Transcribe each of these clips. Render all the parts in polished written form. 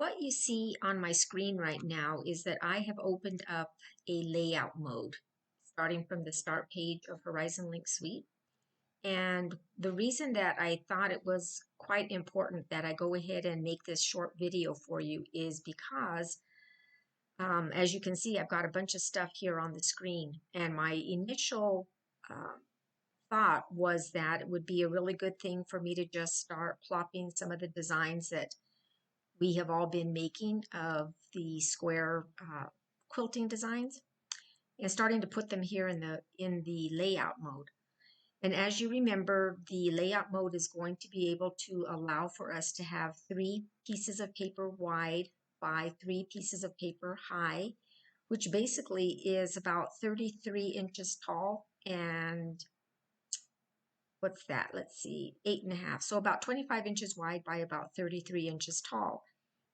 What you see on my screen right now is that I have opened up a layout mode starting from the start page of Horizon Link Suite. And the reason that I thought it was quite important that I go ahead and make this short video for you is because, as you can see, I've got a bunch of stuff here on the screen. And my initial uh, thought was that it would be a really good thing for me to just start plopping some of the designs that we have all been making of the square quilting designs and starting to put them here in the layout mode. And as you remember, the layout mode is going to be able to allow for us to have 3 pieces of paper wide by 3 pieces of paper high, which basically is about 33 inches tall and what's that? Let's see, 8.5. So about 25 inches wide by about 33 inches tall.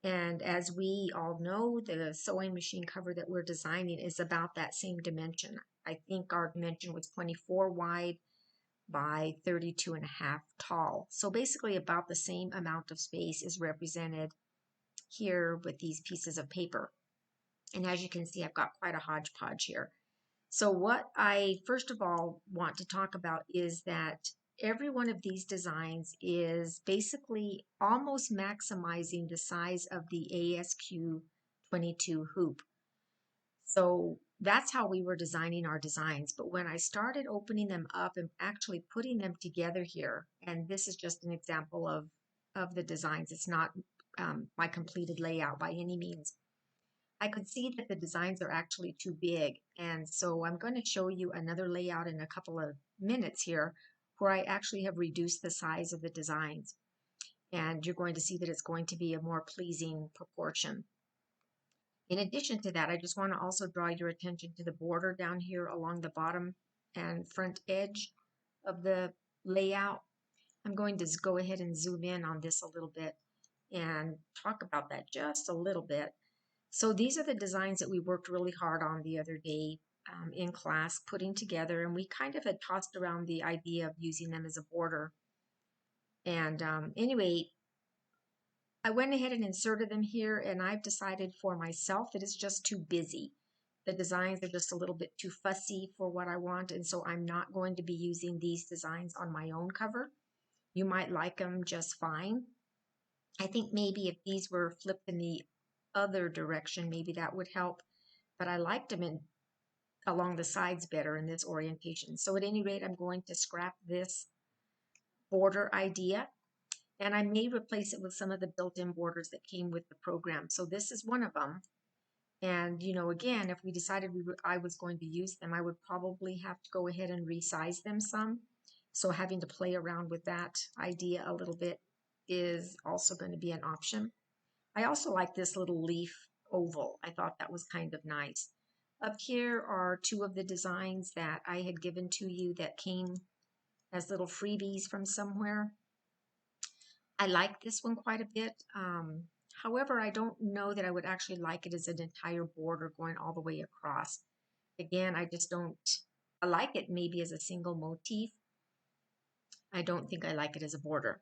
And as we all know, the sewing machine cover that we're designing is about that same dimension. I think our dimension was 24 wide by 32.5 tall. So basically about the same amount of space is represented here with these pieces of paper. And as you can see, I've got quite a hodgepodge here. So what I first of all want to talk about is that every one of these designs is basically almost maximizing the size of the ASQ 22 hoop. So that's how we were designing our designs. But when I started opening them up and actually putting them together here, and this is just an example of the designs, it's not my completed layout by any means. I could see that the designs are actually too big. And so I'm going to show you another layout in a couple of minutes here where I actually have reduced the size of the designs. And you're going to see that it's going to be a more pleasing proportion. In addition to that, I just want to also draw your attention to the border down here along the bottom and front edge of the layout. I'm going to go ahead and zoom in on this a little bit and talk about that just a little bit. So these are the designs that we worked really hard on the other day in class putting together, and we kind of had tossed around the idea of using them as a border. And anyway, I went ahead and inserted them here, and I've decided for myself that it's just too busy. The designs are just a little bit too fussy for what I want, and so I'm not going to be using these designs on my own cover. You might like them just fine. I think maybe if these were flipped in the other direction, maybe that would help. But I liked them along the sides better in this orientation. So at any rate, I'm going to scrap this border idea, and I may replace it with some of the built-in borders that came with the program. So this is one of them. And again, if we decided I was going to use them, I would probably have to go ahead and resize them some. So having to play around with that idea a little bit is also going to be an option. I also like this little leaf oval. I thought that was kind of nice. Up here are 2 of the designs that I had given to you that came as little freebies from somewhere. I like this one quite a bit. However, I don't know that I would actually like it as an entire border going all the way across. Again, I just don't, I like it maybe as a single motif. I don't think I like it as a border.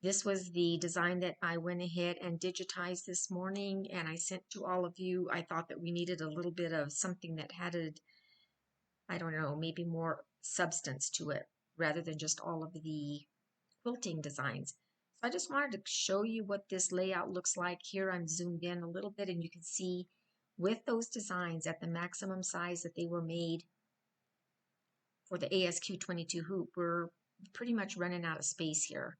This was the design that I went ahead and digitized this morning and I sent to all of you. I thought that we needed a little bit of something that had, I don't know, maybe more substance to it rather than just all of the quilting designs. So I just wanted to show you what this layout looks like. Here I'm zoomed in a little bit and you can see with those designs at the maximum size that they were made for the ASQ 22 hoop, we're pretty much running out of space here.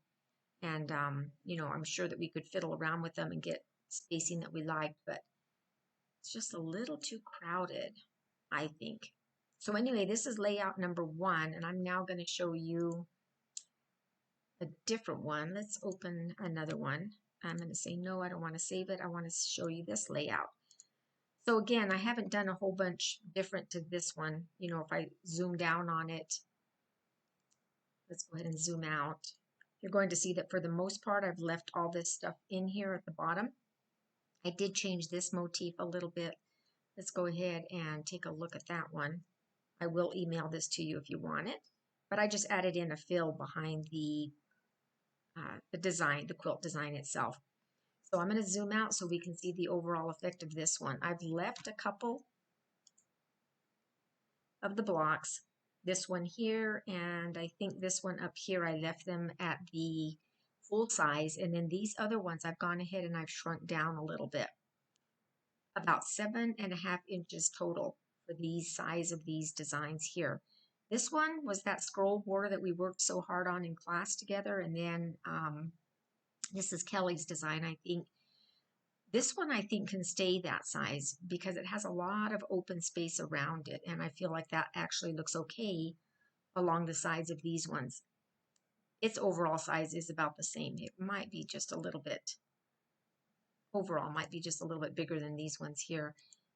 And, I'm sure that we could fiddle around with them and get spacing that we like, but it's just a little too crowded, I think. So anyway, this is layout number 1, and I'm now going to show you a different one. Let's open another one. I'm going to say, no, I don't want to save it. I want to show you this layout. So again, I haven't done a whole bunch different to this one. If I zoom down on it, let's go ahead and zoom out. You're going to see that for the most part, I've left all this stuff in here at the bottom. I did change this motif a little bit. Let's go ahead and take a look at that one. I will email this to you if you want it, but I just added in a fill behind the design, the quilt design itself. So I'm going to zoom out so we can see the overall effect of this one. I've left a couple of the blocks, this one here, and I think this one up here, I left them at the full size, and then these other ones I've gone ahead and I've shrunk down a little bit, about 7.5 inches total for these size of these designs here. This one was that scroll border that we worked so hard on in class together, and then this is Kelly's design, I think. This one I think can stay that size because it has a lot of open space around it, and I feel like that actually looks okay along the sides of these ones. Its overall size is about the same. It might be just a little bit, overall might be just a little bit bigger than these ones here.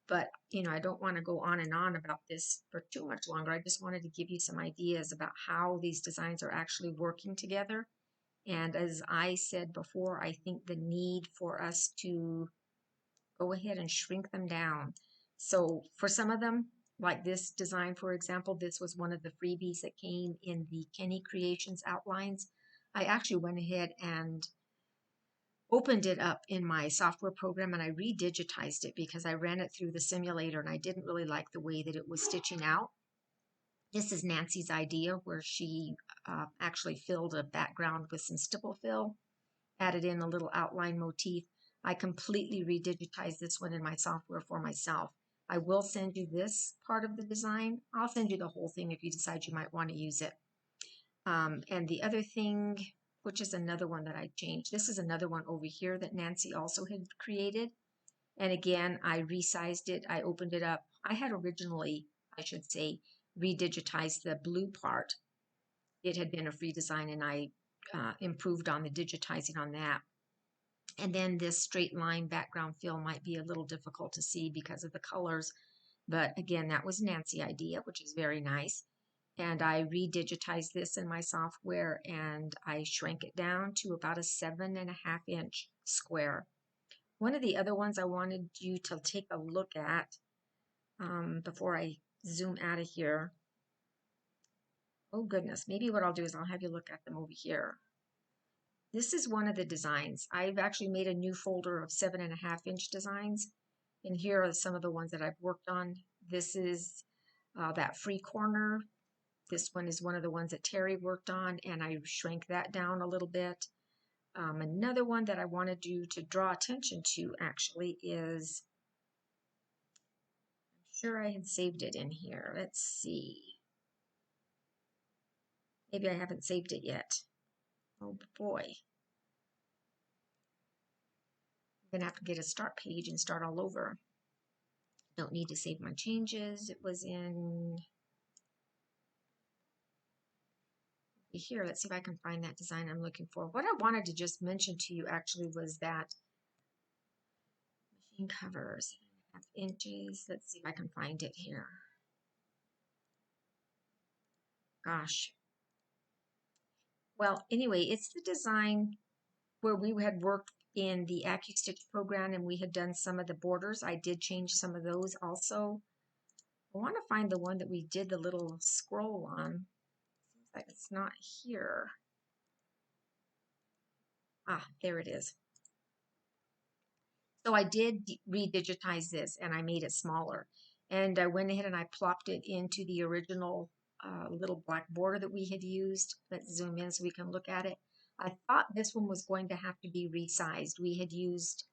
But, you know, I don't want to go on and on about this for too much longer. I just wanted to give you some ideas about how these designs are actually working together. And as I said before, I think the need for us to go ahead and shrink them down. So for some of them, like this design, for example, this was one of the freebies that came in the Kenny Creations outlines. I actually went ahead and opened it up in my software program and I redigitized it because I ran it through the simulator and I didn't really like the way that it was stitching out. This is Nancy's idea where she actually filled a background with some stipple fill, added in a little outline motif. I completely redigitized this one in my software for myself. I will send you this part of the design. I'll send you the whole thing if you decide you might want to use it. And the other thing, which is another one that I changed, this is another one over here that Nancy also had created. And again, I resized it. I opened it up. I had originally, I should say, redigitized the blue part. It had been a free design and I improved on the digitizing on that. And then this straight line background fill might be a little difficult to see because of the colors. But again, that was Nancy's idea, which is very nice. And I redigitized this in my software and I shrank it down to about a 7.5 inch square. One of the other ones I wanted you to take a look at before I zoom out of here. Oh goodness, maybe what I'll do is I'll have you look at them over here. This is one of the designs. I've actually made a new folder of 7.5 inch designs. And here are some of the ones that I've worked on. This is that free corner. This one is one of the ones that Terry worked on, and I shrank that down a little bit. Another one that I wanted you to draw attention to actually is, I'm sure I had saved it in here. Let's see. Maybe I haven't saved it yet. Oh boy. I'm going to have to get a start page and start all over. Don't need to save my changes. It was in here. Let's see if I can find that design I'm looking for. What I wanted to just mention to you actually was that machine covers, 7.5 inches. Let's see if I can find it here. Gosh. Well, anyway, it's the design where we had worked in the AccuStitch program and we had done some of the borders. I did change some of those also. I want to find the one that we did the little scroll on. Seems like it's not here. Ah, there it is. So I did redigitize this and I made it smaller. And I went ahead and I plopped it into the original little black border that we had used. Let's zoom in so we can look at it. I thought this one was going to have to be resized. We had used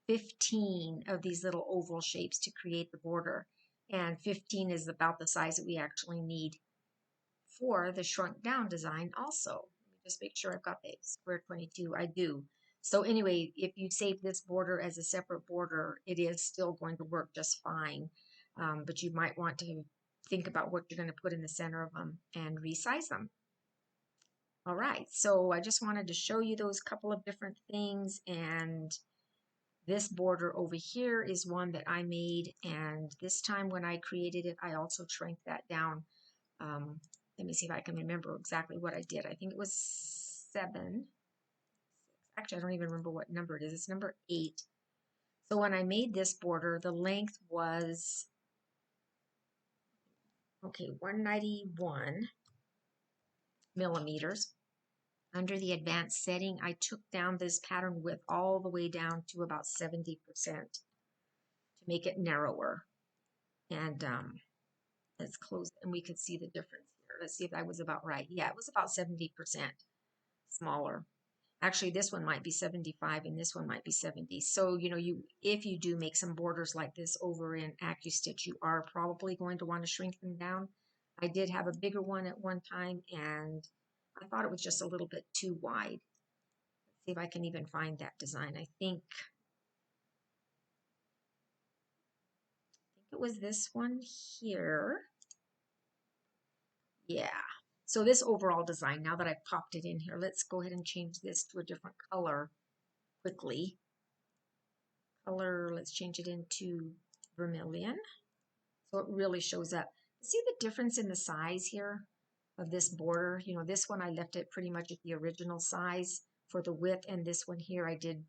15 of these little oval shapes to create the border. And 15 is about the size that we actually need for the shrunk down design also. Let me just make sure I've got the square 22. I do. So anyway, if you save this border as a separate border, it is still going to work just fine. But you might want to think about what you're going to put in the center of them and resize them. All right, so I just wanted to show you those couple of different things, and this border over here is one that I made, and this time when I created it, I also shrank that down. Let me see if I can remember exactly what I did. I think it was 7. Actually, I don't even remember what number it is. It's number 8. So when I made this border, the length was, okay, 191 millimeters. Under the advanced setting, I took down this pattern width all the way down to about 70% to make it narrower. And let's close, and we could see the difference here. Let's see if that was about right. Yeah, it was about 70% smaller. Actually, this one might be 75 and this one might be 70. So, you know, if you do make some borders like this over in AccuStitch, you are probably going to want to shrink them down. I did have a bigger one at one time and I thought it was just a little bit too wide. Let's see if I can even find that design. I think it was this one here. Yeah. So this overall design, now that I've popped it in here, let's go ahead and change this to a different color quickly. Color, let's change it into vermilion. So it really shows up. See the difference in the size here of this border? You know, this one I left it pretty much at the original size for the width, and this one here I did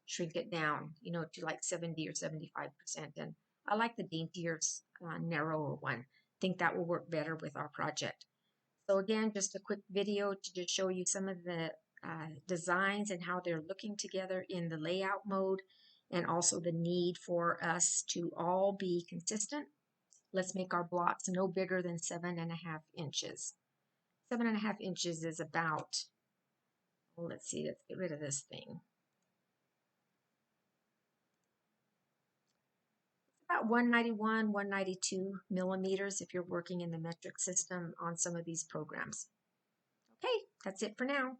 shrink it down, you know, to like 70 or 75%. And I like the daintier, narrower one. I think that will work better with our project. So again, just a quick video to just show you some of the designs and how they're looking together in the layout mode, and also the need for us to all be consistent. Let's make our blocks no bigger than 7.5 inches. 7.5 inches is about, well, let's see, let's get rid of this thing. About 191, 192 millimeters if you're working in the metric system on some of these programs. Okay, that's it for now.